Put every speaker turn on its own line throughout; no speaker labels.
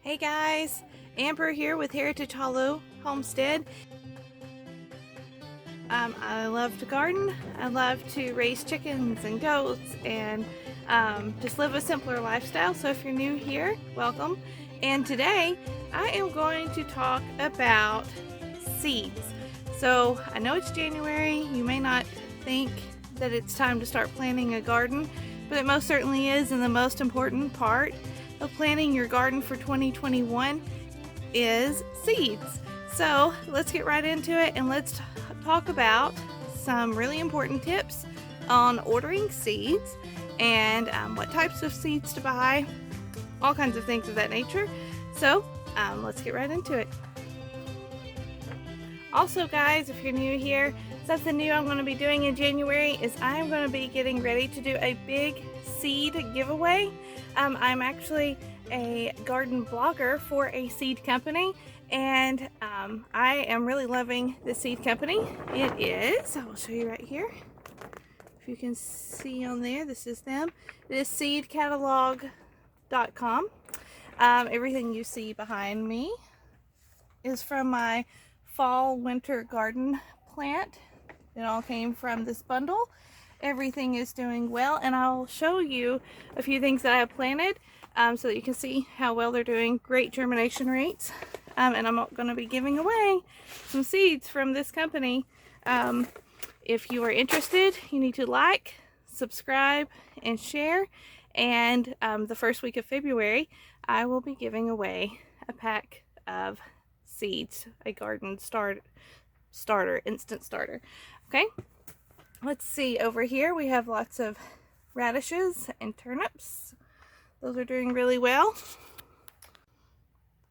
Hey guys, Amber here with Heritage Hollow Homestead. I love to garden. I love to raise chickens and goats and just live a simpler lifestyle. So if you're new here, welcome. And today I am going to talk about seeds. So I know it's January. You may not think that it's time to start planting a garden, but it most certainly is. And the most important part of planting your garden for 2021 is seeds. So let's get right into it and let's talk about some really important tips on ordering seeds and what types of seeds to buy, all kinds of things of that nature. So let's get right into it. Also guys, if you're new here, something new I'm going to be doing in January is I'm going to be getting ready to do a big seed giveaway. I'm actually a garden blogger for a seed company, and I am really loving the seed company. It is, I will show you right here. If you can see on there, this is them. It is seedcatalog.com. Everything you see behind me is from my fall winter garden plant. It all came from this bundle. Everything is doing well, and I'll show you a few things that I have planted so that you can see how well they're doing. Great germination rates, and I'm going to be giving away some seeds from this company. If you are interested, you need to like, subscribe, and share. And the first week of February, I will be giving away a pack of seeds, a garden starter, instant starter. Okay, let's see. Over here we have lots of radishes and turnips. Those are doing really well.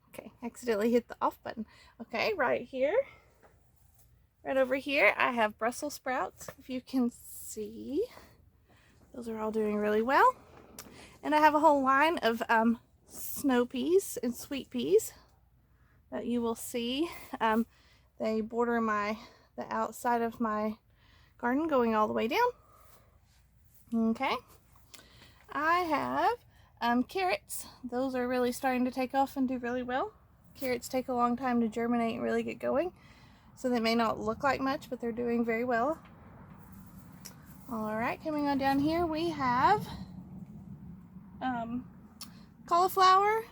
Okay, accidentally hit the off button. Okay, right here, right over here, I have Brussels sprouts. If you can see, those are all doing really well. And I have a whole line of snow peas and sweet peas that you will see. They border the outside of my garden going all the way down. Okay, I have carrots. Those are really starting to take off and do really well. Carrots take a long time to germinate and really get going, so they may not look like much, but they're doing very well. All right, coming on down here we have cauliflower,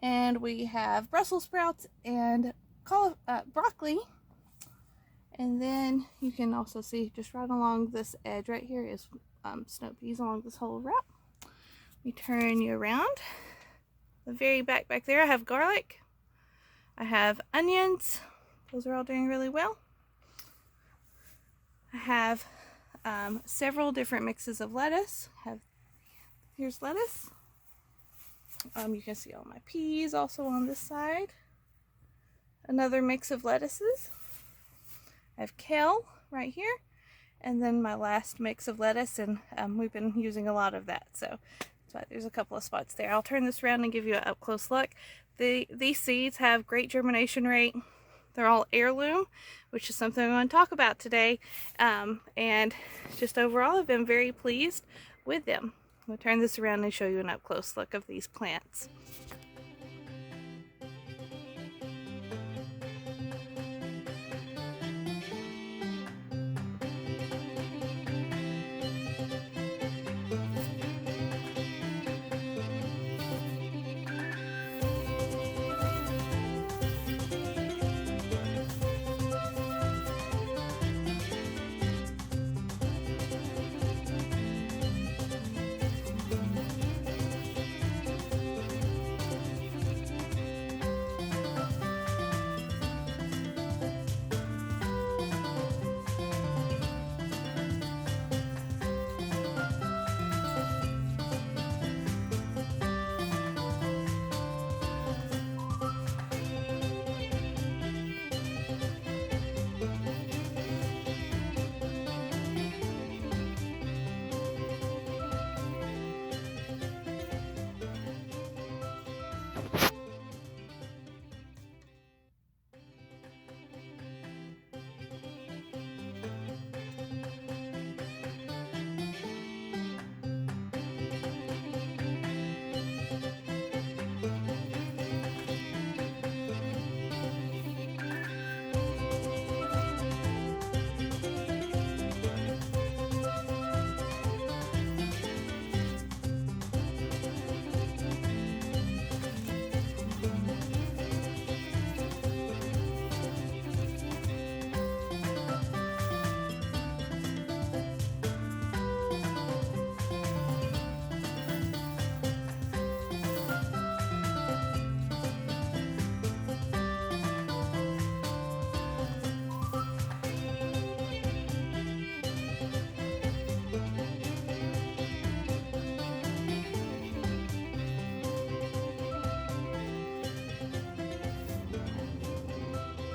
and we have Brussels sprouts and broccoli. And then you can also see just right along this edge right here is snow peas along this whole route. We turn you around. The very back there I have garlic. I have onions. Those are all doing really well. I have several different mixes of lettuce. Here's lettuce. You can see all my peas also on this side. Another mix of lettuces. I have kale right here, and then my last mix of lettuce, and we've been using a lot of that, so that's why there's a couple of spots there. I'll turn this around and give you an up close look. These seeds have great germination rate. They're all heirloom, which is something I'm going to talk about today, and just overall I've been very pleased with them. I'm going to turn this around and show you an up close look of these plants.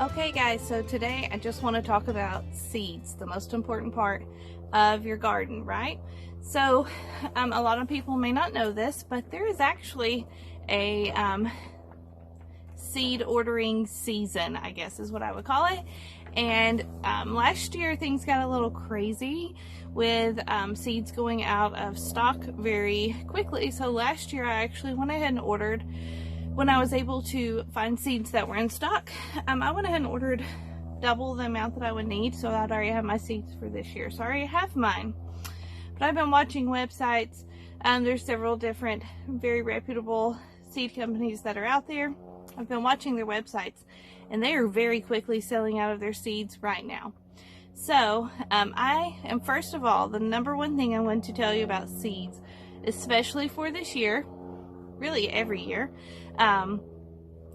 Okay guys, so today I just want to talk about seeds, the most important part of your garden, right? So a lot of people may not know this, but there is actually a seed ordering season, I guess is what I would call it. And last year things got a little crazy with seeds going out of stock very quickly. So last year I actually went ahead and ordered, when I was able to find seeds that were in stock, I went ahead and ordered double the amount that I would need, so I'd already have my seeds for this year. So I already have mine. But I've been watching websites. There's several different very reputable seed companies that are out there. I've been watching their websites, and they are very quickly selling out of their seeds right now. So I am, first of all, the number one thing I'm going to tell you about seeds, especially for this year, really every year,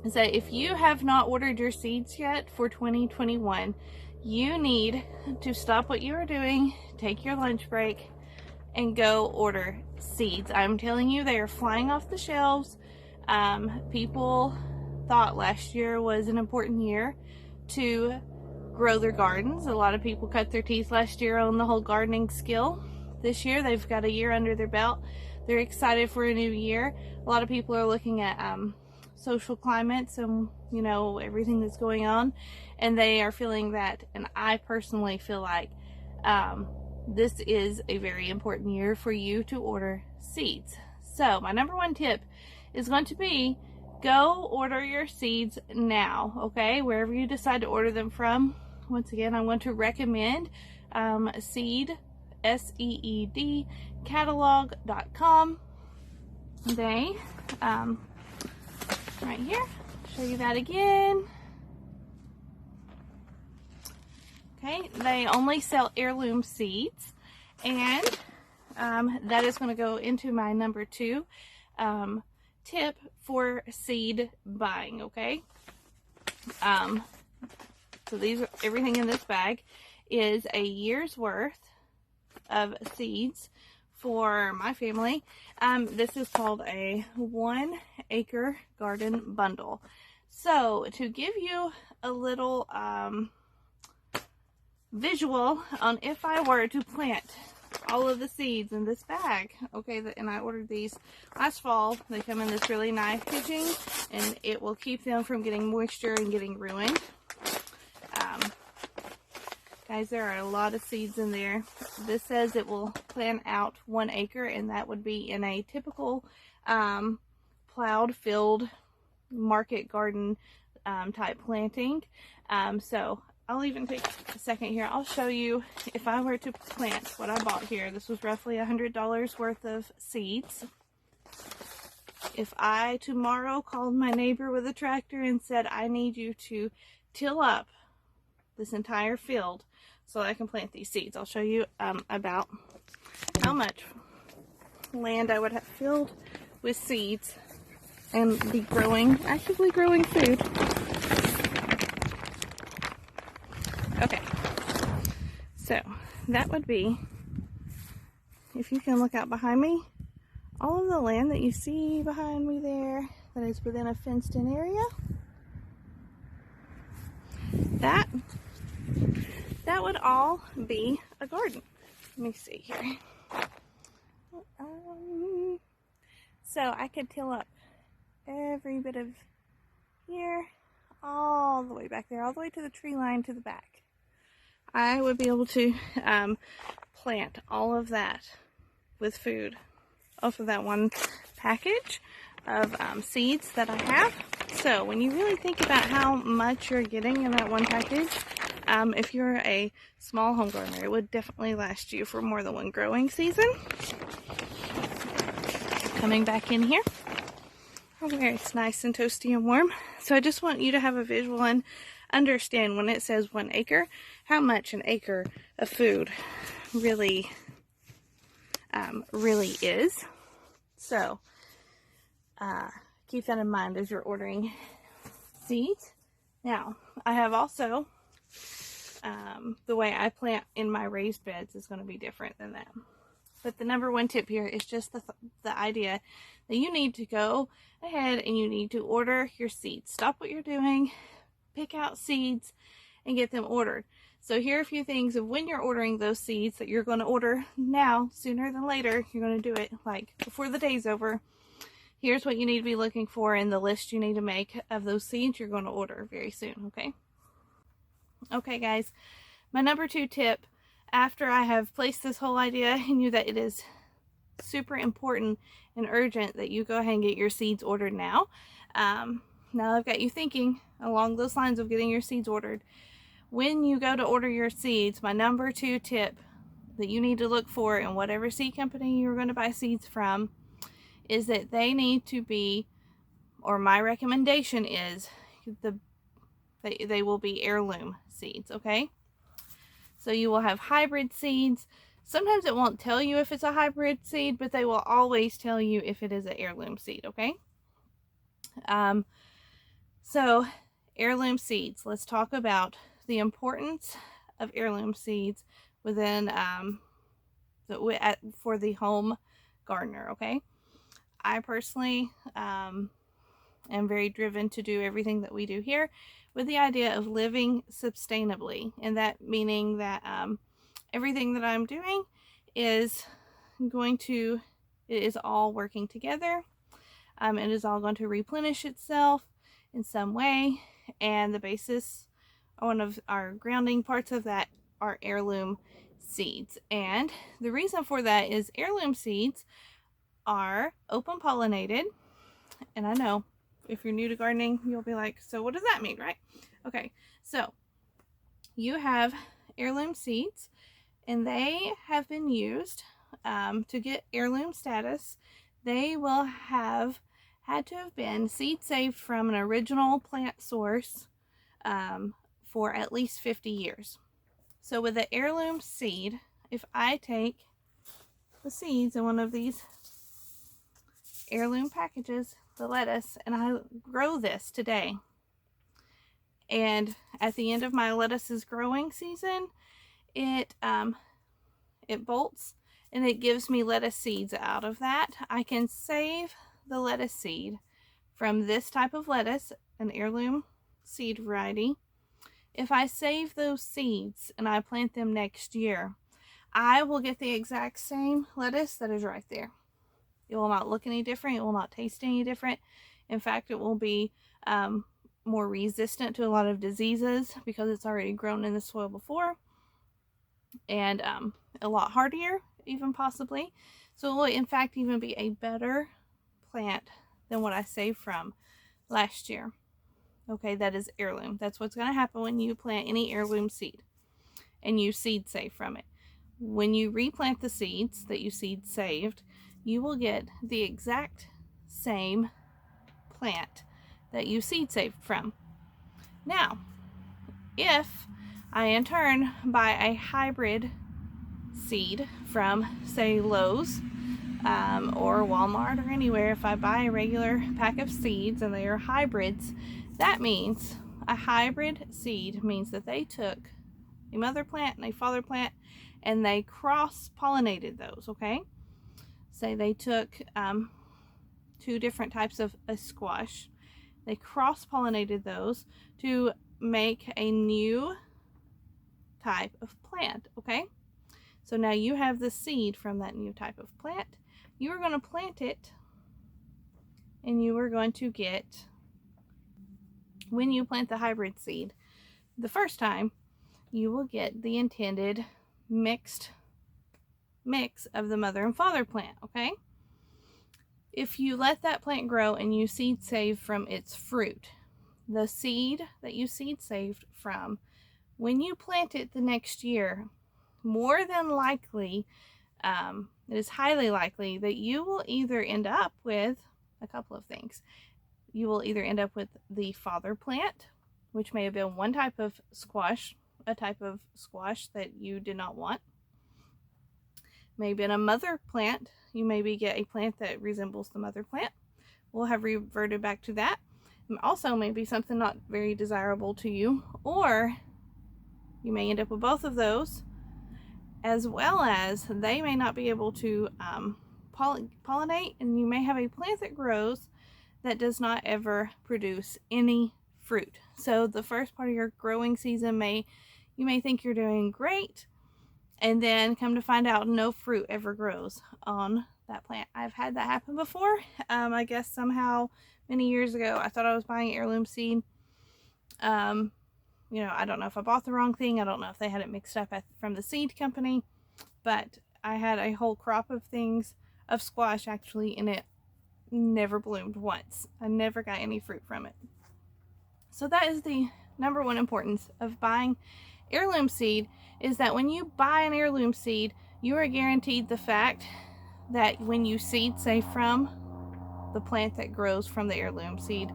is that if you have not ordered your seeds yet for 2021, you need to stop what you are doing, take your lunch break, and go order seeds. I'm telling you, they are flying off the shelves. People thought last year was an important year to grow their gardens. A lot of people cut their teeth last year on the whole gardening skill. This year they've got a year under their belt. They're excited for a new year. A lot of people are looking at social climates and, you know, everything that's going on, and they are feeling that, and I personally feel like this is a very important year for you to order seeds. So my number one tip is going to be, go order your seeds now, okay? Wherever you decide to order them from. Once again, I'm going to recommend Seed, S-E-E-D, catalog.com. They, right here, show you that again. Okay, they only sell heirloom seeds, and that is going to go into my number two tip for seed buying, okay? So everything in this bag is a year's worth of seeds for my family. This is called a 1 acre garden bundle. So to give you a little visual on, if I were to plant all of the seeds in this bag, okay, and I ordered these last fall. They come in this really nice packaging, and it will keep them from getting moisture and getting ruined. Guys, there are a lot of seeds in there. This says it will plant out 1 acre, and that would be in a typical plowed field market garden type planting. So I'll even take a second here. I'll show you, if I were to plant what I bought here, this was roughly $100 worth of seeds. If I tomorrow called my neighbor with a tractor and said, I need you to till up this entire field so I can plant these seeds, I'll show you about how much land I would have filled with seeds and be growing, actively growing food. Okay, so that would be, if you can look out behind me, all of the land that you see behind me there that is within a fenced in area, that would all be a garden. Let me see here. So I could till up every bit of here, all the way back there, all the way to the tree line to the back. I would be able to plant all of that with food off of that one package of seeds that I have. So when you really think about how much you're getting in that one package, if you're a small home gardener, it would definitely last you for more than one growing season. Coming back in here, where it's nice and toasty and warm. So I just want you to have a visual and understand, when it says 1 acre, how much an acre of food really is. So keep that in mind as you're ordering seeds. Now, I have also, the way I plant in my raised beds is going to be different than that. But the number one tip here is just the idea that you need to go ahead and you need to order your seeds. Stop what you're doing, pick out seeds and get them ordered. So here are a few things of when you're ordering those seeds that you're going to order now, sooner than later. You're going to do it like before the day's over. Here's what you need to be looking for in the list you need to make of those seeds you're going to order very soon, okay? Okay, guys, my number 2 tip, after I have placed this whole idea and knew that it is super important and urgent that you go ahead and get your seeds ordered now. Now I've got you thinking along those lines of getting your seeds ordered. When you go to order your seeds, my number 2 tip that you need to look for in whatever seed company you're going to buy seeds from is that they need to be, or my recommendation is, they will be heirloom seeds, okay? So you will have hybrid seeds. Sometimes it won't tell you if it's a hybrid seed, but they will always tell you if it is an heirloom seed, okay? So heirloom seeds, let's talk about the importance of heirloom seeds within for the home gardener, okay? I personally am very driven to do everything that we do here with the idea of living sustainably, and that meaning that everything that I'm doing is it is all working together. It is all going to replenish itself in some way, and the basis, one of our grounding parts of that, are heirloom seeds. And the reason for that is heirloom seeds are open pollinated. And I know if you're new to gardening, you'll be like, so what does that mean, right? Okay, so you have heirloom seeds, and they have been used to get heirloom status. They will have had to have been seed saved from an original plant source for at least 50 years. So with the heirloom seed, if I take the seeds in one of these heirloom packages, the lettuce, and I grow this today, and at the end of my lettuce's growing season, it bolts and it gives me lettuce seeds out of that. I can save the lettuce seed from this type of lettuce, an heirloom seed variety. If I save those seeds and I plant them next year, I will get the exact same lettuce that is right there. It will not look any different. It will not taste any different. In fact, it will be more resistant to a lot of diseases because it's already grown in the soil before, and a lot hardier, even possibly. So it will, in fact, even be a better plant than what I saved from last year. Okay, that is heirloom. That's what's going to happen when you plant any heirloom seed and you seed save from it. When you replant the seeds that you seed saved, you will get the exact same plant that you seed saved from. Now, if I in turn buy a hybrid seed from, say, Lowe's or Walmart or anywhere, if I buy a regular pack of seeds and they are hybrids, that means a hybrid seed means that they took a mother plant and a father plant and they cross-pollinated those, okay? Say they took 2 different types of a squash. They cross-pollinated those to make a new type of plant, okay? So now you have the seed from that new type of plant. You are going to plant it, and you are going to get, when you plant the hybrid seed the first time, you will get the intended mix of the mother and father plant, okay? If you let that plant grow and you seed save from its fruit, the seed that you seed saved from, when you plant it the next year, more than likely, it is highly likely that you will either end up with a couple of things. You will either end up with the father plant, which may have been one type of squash, a type of squash that you did not want. Maybe in a mother plant, you maybe get a plant that resembles the mother plant. We'll have reverted back to that. Also, maybe something not very desirable to you, or you may end up with both of those, as well as they may not be able to pollinate, and you may have a plant that grows that does not ever produce any fruit. So the first part of your growing season you may think you're doing great, and then come to find out no fruit ever grows on that plant. I've had that happen before. I guess somehow many years ago I thought I was buying heirloom seed. You know, I don't know if I bought the wrong thing. I don't know if they had it mixed up from the seed company, but I had a whole crop of things, of squash actually, and it never bloomed once. I never got any fruit from it. So that is the number one importance of buying heirloom seed, is that when you buy an heirloom seed, you are guaranteed the fact that when you seed save from the plant that grows from the heirloom seed,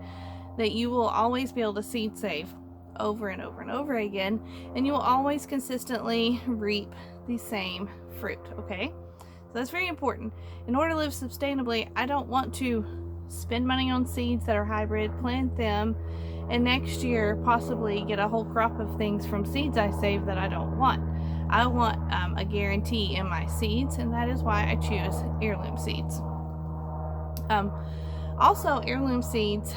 that you will always be able to seed save over and over and over again, and you will always consistently reap the same fruit. Okay, so that's very important. In order to live sustainably, I don't want to spend money on seeds that are hybrid, plant them, and next year possibly get a whole crop of things from seeds I saved that I don't want. I want a guarantee in my seeds, and that is why I choose heirloom seeds. Also, heirloom seeds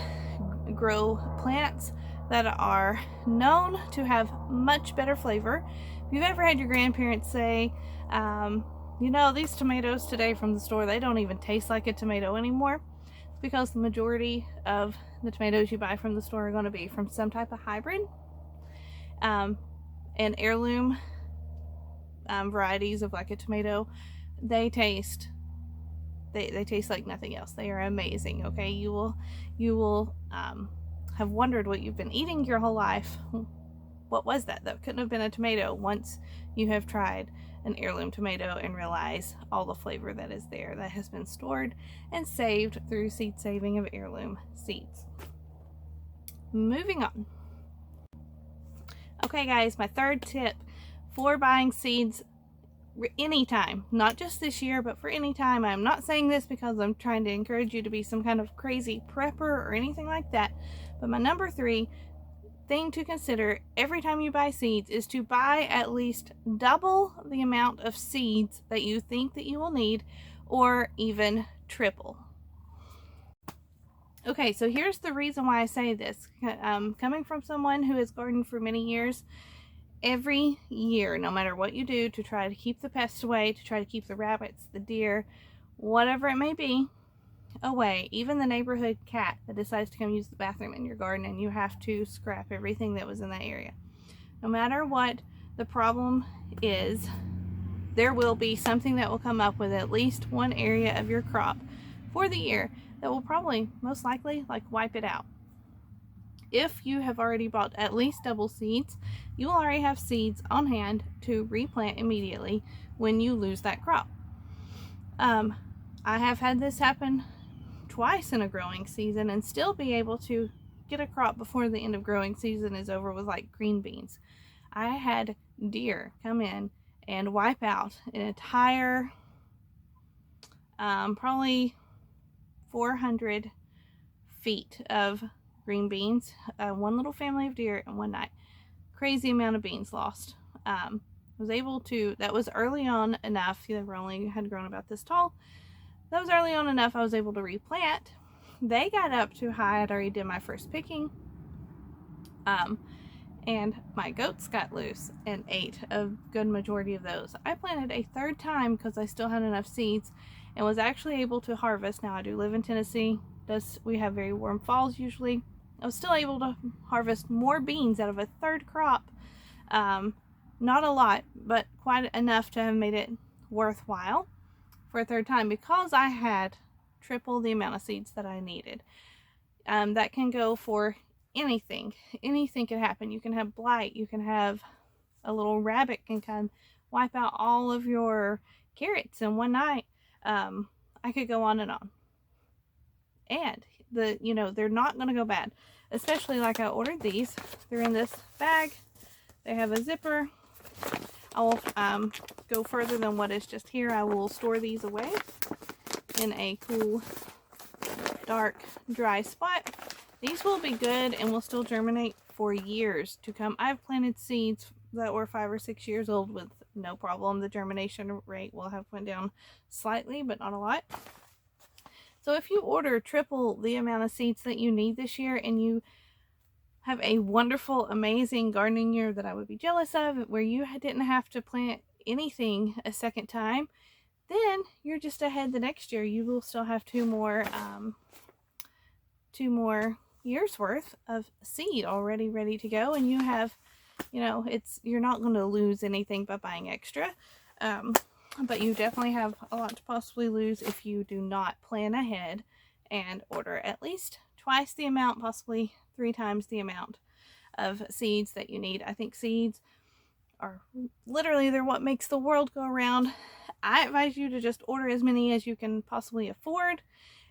grow plants that are known to have much better flavor. If you've ever had your grandparents say, you know, these tomatoes today from the store, they don't even taste like a tomato anymore, it's because the majority of the tomatoes you buy from the store are going to be from some type of hybrid. And heirloom varieties of like a tomato, they taste like nothing else. They are amazing. Okay, you will have wondered what you've been eating your whole life. What was that? That couldn't have been a tomato once you have tried an heirloom tomato and realize all the flavor that is there, that has been stored and saved through seed saving of heirloom seeds. Moving on. Okay guys, my third tip for buying seeds anytime, not just this year, but for any time. I'm not saying this because I'm trying to encourage you to be some kind of crazy prepper or anything like that, but my number 3 thing to consider every time you buy seeds is to buy at least double the amount of seeds that you think that you will need, or even triple. Okay, so here's the reason why I say this. Coming from someone who has gardened for many years, every year, no matter what you do to try to keep the pests away, to try to keep the rabbits, the deer, whatever it may be, away, even the neighborhood cat that decides to come use the bathroom in your garden and you have to scrap everything that was in that area. No matter what the problem is, there will be something that will come up with at least one area of your crop for the year that will probably, most likely, like wipe it out. If you have already bought at least double seeds, you will already have seeds on hand to replant immediately when you lose that crop. I have had this happen twice in a growing season and still be able to get a crop before the end of growing season is over with like green beans. I had deer come in and wipe out an entire probably 400 feet of green beans, one little family of deer in one night. Crazy amount of beans lost. Was able to, that was early on enough, they were only had grown about this tall. That was early on enough I was able to replant. They got up too high. I'd already did my first picking. And my goats got loose and ate a good majority of those. I planted a third time because I still had enough seeds and was actually able to harvest. Now I do live in Tennessee. We have very warm falls usually. I was still able to harvest more beans out of a third crop. Not a lot, but quite enough to have made it worthwhile for a third time because I had triple the amount of seeds that I needed. That can go for anything. Anything can happen. You can have blight. You can have a little rabbit can come wipe out all of your carrots in one night. I could go on and on. And they're not going to go bad. Especially like I ordered these. They're in this bag. They have a zipper. I will go further than what is just here. I will store these away in a cool, dark, dry spot. These will be good and will still germinate for years to come. I've planted seeds that were 5 or 6 years old with no problem. The germination rate will have went down slightly, but not a lot. So if you order triple the amount of seeds that you need this year and you have a wonderful, amazing gardening year that I would be jealous of, where you didn't have to plant anything a second time, then you're just ahead the next year. You will still have two more years worth of seed already ready to go, and you have, you're not going to lose anything by buying extra. But you definitely have a lot to possibly lose if you do not plan ahead and order at least twice the amount, possibly 3 times the amount of seeds that you need. I think seeds are literally, they're what makes the world go around. I advise you to just order as many as you can possibly afford,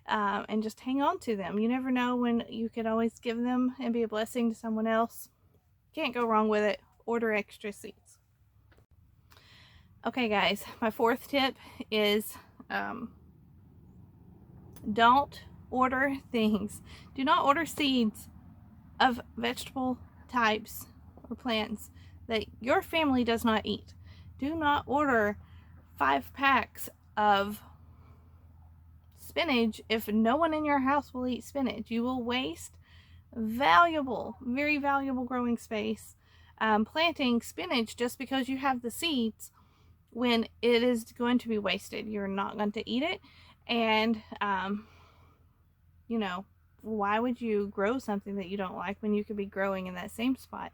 and just hang on to them. You never know when you could always give them and be a blessing to someone else. Can't go wrong with it. Order extra seeds. Okay guys, my 4th tip is don't order things. Do not order seeds of vegetable types or plants that your family does not eat. Do not order 5 packs of spinach if no one in your house will eat spinach. You will waste valuable, very valuable growing space planting spinach just because you have the seeds, when it is going to be wasted. You're not going to eat it, and why would you grow something that you don't like when you could be growing in that same spot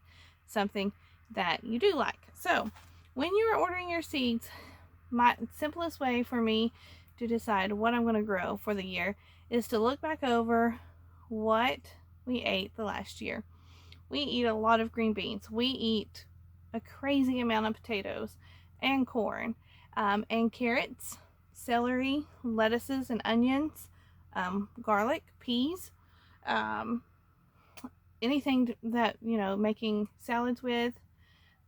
something that you do like? So when you're ordering your seeds, my simplest way for me to decide what I'm going to grow for the year is to look back over what we ate the last year. We eat a lot of green beans. We eat a crazy amount of potatoes and corn, and carrots, celery, lettuces, and onions, garlic, peas, anything that, making salads with,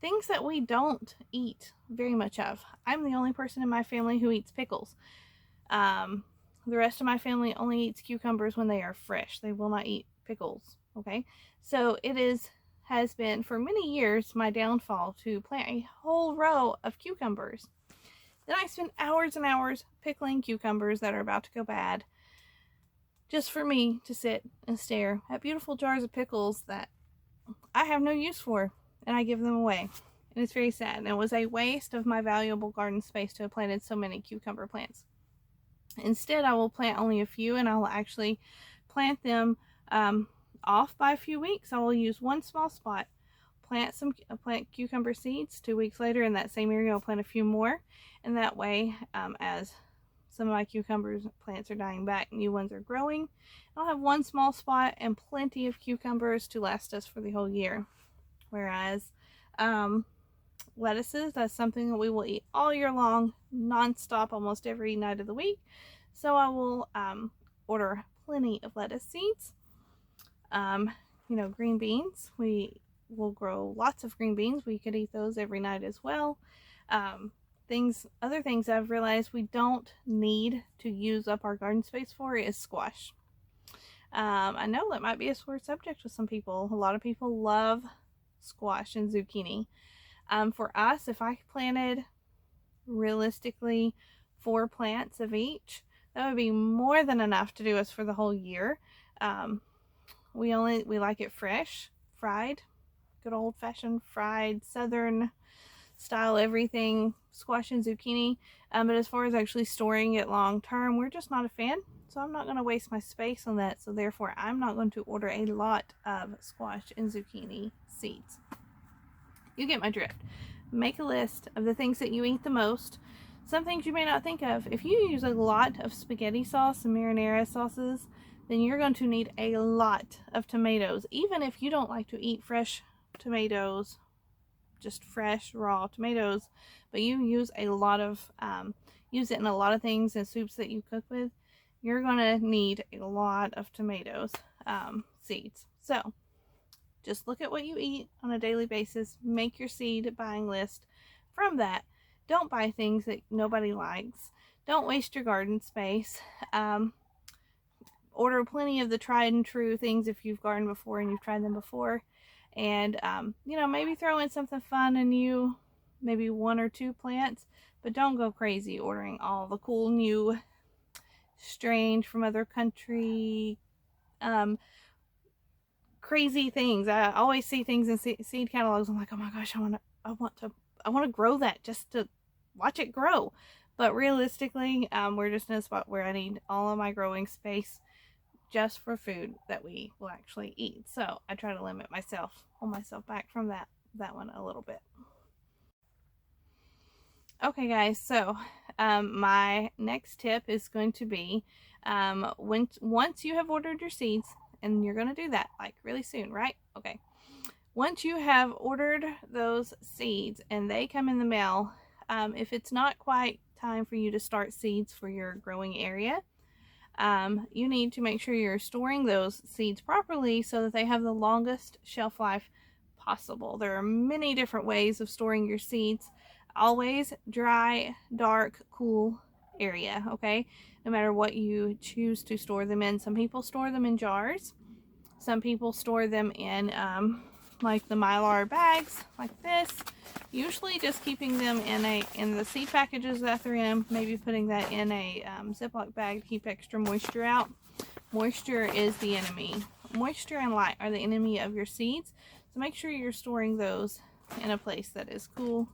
things that we don't eat very much of. I'm the only person in my family who eats pickles. The rest of my family only eats cucumbers when they are fresh. They will not eat pickles. Okay, so has been for many years my downfall to plant a whole row of cucumbers. Then I spend hours and hours pickling cucumbers that are about to go bad, just for me to sit and stare at beautiful jars of pickles that I have no use for, and I give them away. And it's very sad. And it was a waste of my valuable garden space to have planted so many cucumber plants. Instead, I will plant only a few, and I will actually plant them off by a few weeks. I will use one small spot, plant cucumber seeds. 2 weeks later in that same area I'll plant a few more, and that way as some of my cucumbers plants are dying back, new ones are growing, I'll have one small spot and plenty of cucumbers to last us for the whole year. Whereas lettuces, that's something that we will eat all year long, non-stop, almost every night of the week. So I will order plenty of lettuce seeds. Green beans, we will grow lots of green beans. We could eat those every night as well. Other things I've realized we don't need to use up our garden space for is squash. I know that might be a sore subject with some people. A lot of people love squash and zucchini. For us, if I planted realistically 4 plants of each, that would be more than enough to do us for the whole year. We like it fresh, fried, good old-fashioned fried southern style everything, squash and zucchini. But as far as actually storing it long term, we're just not a fan. So I'm not going to waste my space on that. So therefore, I'm not going to order a lot of squash and zucchini seeds. You get my drift. Make a list of the things that you eat the most. Some things you may not think of. If you use a lot of spaghetti sauce and marinara sauces, then you're going to need a lot of tomatoes. Even if you don't like to eat fresh tomatoes, just fresh raw tomatoes, but you use a lot of use it in a lot of things and soups that you cook with, you're gonna need a lot of tomatoes seeds. So just look at what you eat on a daily basis, make your seed buying list from that. Don't buy things that nobody likes. Don't waste your garden space. Order plenty of the tried and true things if you've gardened before and you've tried them before. And maybe throw in something fun and new, maybe 1 or 2 plants, but don't go crazy ordering all the cool new strange from other country crazy things. I always see things in seed catalogs. I'm like, oh my gosh, I want to grow that just to watch it grow. But realistically, we're just in a spot where I need all of my growing space just for food that we will actually eat. So I try to hold myself back from that one a little bit. Okay guys, so my next tip is going to be once you have ordered your seeds, and you're going to do that like really soon, right? Okay. Once you have ordered those seeds and they come in the mail, if it's not quite time for you to start seeds for your growing area, you need to make sure you're storing those seeds properly so that they have the longest shelf life possible. There are many different ways of storing your seeds. Always dry, dark, cool area, okay? No matter what you choose to store them in. Some people store them in jars. Some people store them in like the Mylar bags like this. Usually just keeping them in the seed packages that they're in, maybe putting that in a Ziploc bag to keep extra moisture out. Moisture is the enemy. Moisture and light are the enemy of your seeds. So make sure you're storing those in a place that is cool,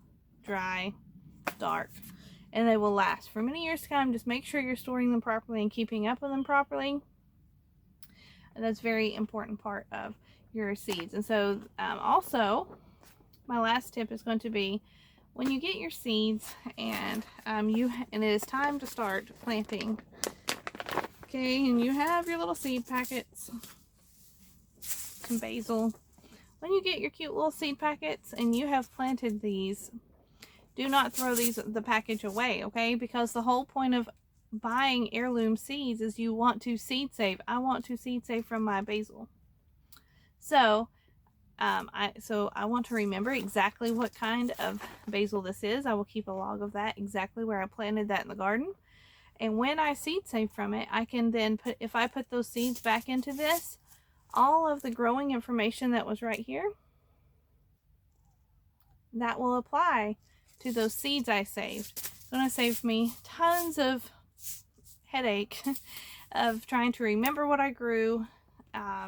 dry, dark, and they will last for many years to come. Just make sure you're storing them properly and keeping up with them properly. And that's a very important part of your seeds. And so also, my last tip is going to be when you get your seeds and it is time to start planting. Okay, and you have your little seed packets, some basil. When you get your cute little seed packets and you have planted these, do not throw the package away, okay? Because the whole point of buying heirloom seeds is you want to seed save. I want to seed save from my basil. So I want to remember exactly what kind of basil this is. I will keep a log of that, exactly where I planted that in the garden. And when I seed save from it, I can then if I put those seeds back into this, all of the growing information that was right here, that will apply to those seeds I saved. It's going to save me tons of headache of trying to remember what I grew,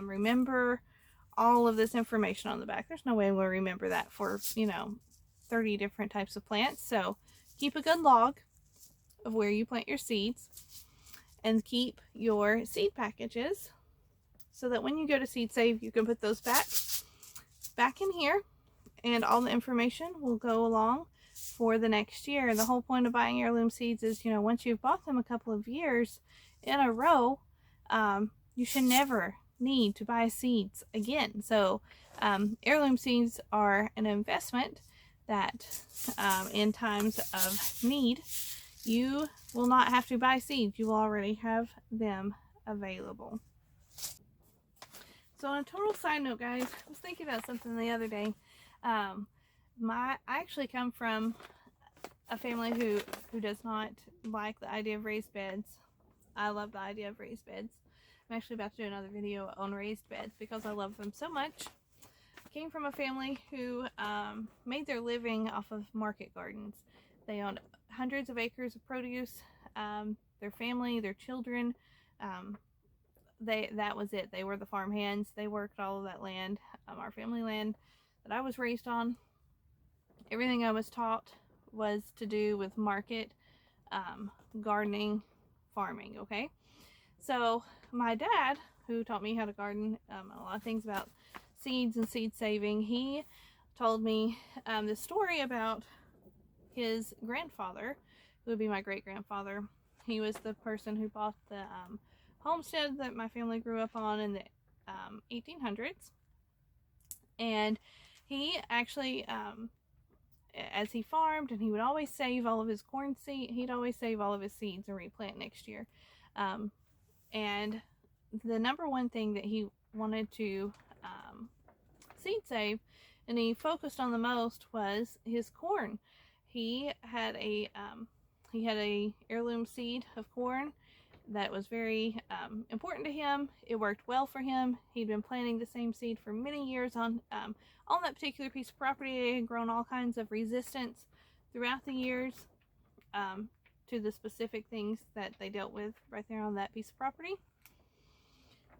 remember all of this information on the back. There's no way I'm going to remember that for, 30 different types of plants. So keep a good log of where you plant your seeds and keep your seed packages so that when you go to seed save, you can put those back in here, and all the information will go along for the next year. The whole point of buying heirloom seeds is, once you've bought them a couple of years in a row, you should never need to buy seeds again. So heirloom seeds are an investment that in times of need, you will not have to buy seeds. You will already have them available. So on a total side note, guys, I was thinking about something the other day. I actually come from a family who does not like the idea of raised beds. I love the idea of raised beds. I'm actually about to do another video on raised beds because I love them so much. I came from a family who made their living off of market gardens. They owned hundreds of acres of produce. Their family, their children, that was it. They were the farm hands. They worked all of that land, our family land that I was raised on. Everything I was taught was to do with market, gardening, farming, okay? So my dad, who taught me how to garden, a lot of things about seeds and seed saving, he told me this story about his grandfather, who would be my great-grandfather. He was the person who bought the homestead that my family grew up on in the 1800s. And he actually, as he farmed, and he would always save all of his corn seed, he'd always save all of his seeds and replant next year. And the number one thing that he wanted to seed save, and he focused on the most, was his corn. He had a heirloom seed of corn that was very important to him. It worked well for him. He'd been planting the same seed for many years on that particular piece of property. It had grown all kinds of resistance throughout the years to the specific things that they dealt with right there on that piece of property.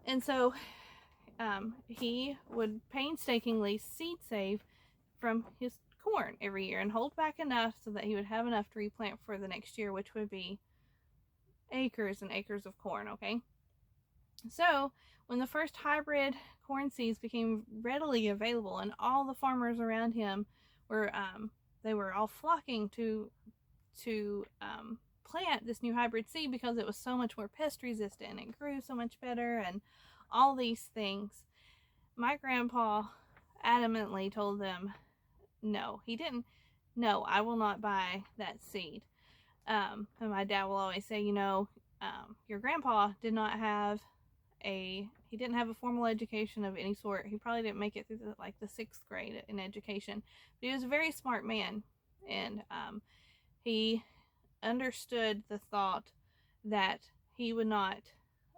And so he would painstakingly seed save from his corn every year and hold back enough so that he would have enough to replant for the next year, which would be acres and acres of corn, okay? So when the first hybrid corn seeds became readily available and all the farmers around him were they were all flocking to plant this new hybrid seed because it was so much more pest resistant, it grew so much better, and all these things, my grandpa adamantly told them no. He didn't. No, I will not buy that seed. And my dad will always say, you know, your grandpa did not have he didn't have a formal education of any sort. He probably didn't make it through the 6th grade in education, but he was a very smart man, and he understood the thought that he would not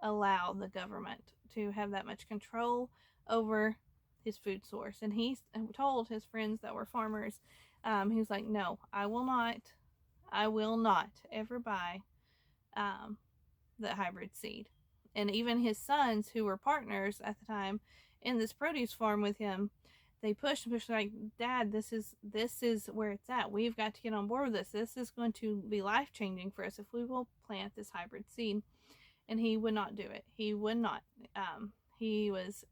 allow the government to have that much control over his food source. And he told his friends that were farmers, he was like, no, I will not ever buy the hybrid seed. And even his sons, who were partners at the time in this produce farm with him, they pushed like, Dad, this is where it's at. We've got to get on board with this. This is going to be life-changing for us if we will plant this hybrid seed. And he would not do it. He would not. He was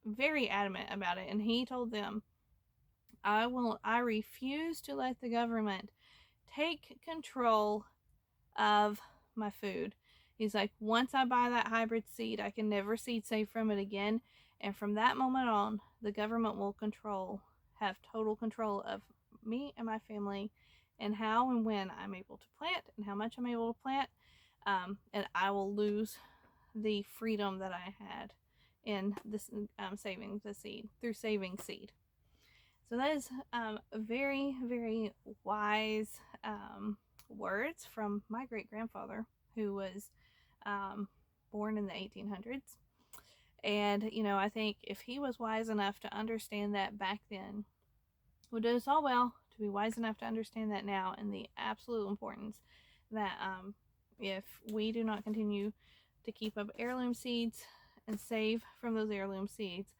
very adamant about it, and he told them, I refuse to let the government take control of my food. He's like, once I buy that hybrid seed, I can never seed save from it again. And from that moment on, the government will have total control of me and my family, and how and when I'm able to plant and how much I'm able to plant. And I will lose the freedom that I had in this saving the seed through saving seed. So that is very, very wise words from my great-grandfather, who was born in the 1800s. And, you know, I think if he was wise enough to understand that back then, would do us all well to be wise enough to understand that now, and the absolute importance that if we do not continue to keep up heirloom seeds and save from those heirloom seeds,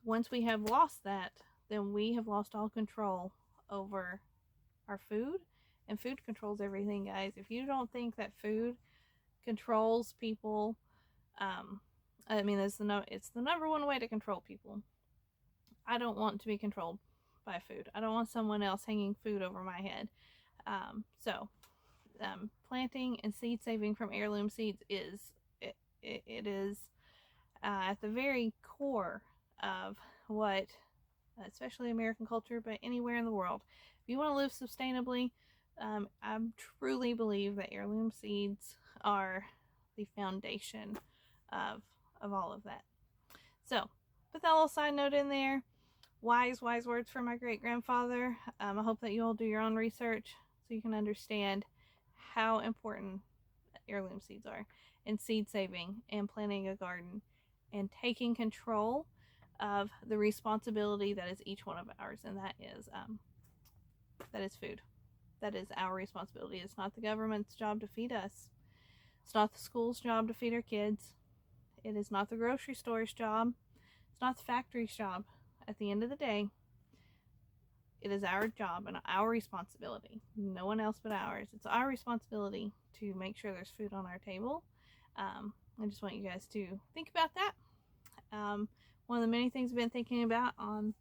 once we have lost that, then we have lost all control over our food. And food controls everything, guys. If you don't think that food controls people, I mean, it's the number one way to control people. I don't want to be controlled by food. I don't want someone else hanging food over my head. So planting and seed saving from heirloom seeds is at the very core of what, especially American culture, but anywhere in the world, if you want to live sustainably, I truly believe that heirloom seeds are the foundation of all of that. So put that little side note in there. Wise words from my great-grandfather. I hope that you all do your own research so you can understand how important heirloom seeds are, and seed saving, and planting a garden, and taking control of the responsibility that is each one of ours, and that is food. That is our responsibility. It's not the government's job to feed us. It's not the school's job to feed our kids. It is not the grocery store's job. It's not the factory's job. At the end of the day, it is our job and our responsibility. No one else but ours. It's our responsibility to make sure there's food on our table. I just want you guys to think about that. One of the many things I've been thinking about on,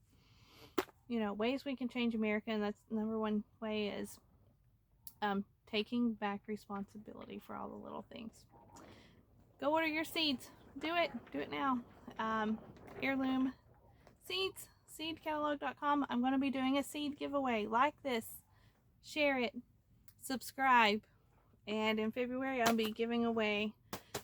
ways we can change America, and that's the number one way, is taking back responsibility for all the little things. Go order your seeds. Do it now. Heirloom Seeds, seedcatalog.com. I'm going to be doing a seed giveaway. Like this, share it, subscribe, and in February I'll be giving away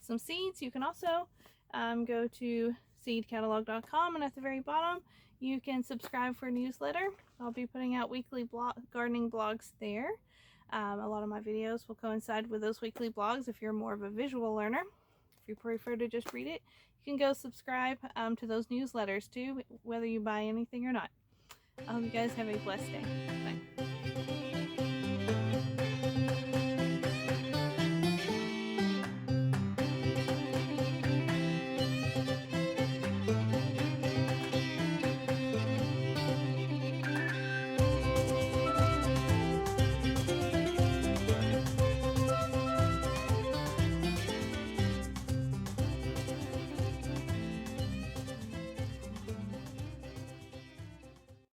some seeds. You can also go to seedcatalog.com, and at the very bottom you can subscribe for a newsletter. I'll be putting out weekly gardening blogs there. A lot of my videos will coincide with those weekly blogs if you're more of a visual learner. If you prefer to just read it, you can go subscribe to those newsletters too, whether you buy anything or not. I hope you guys have a blessed day. Bye.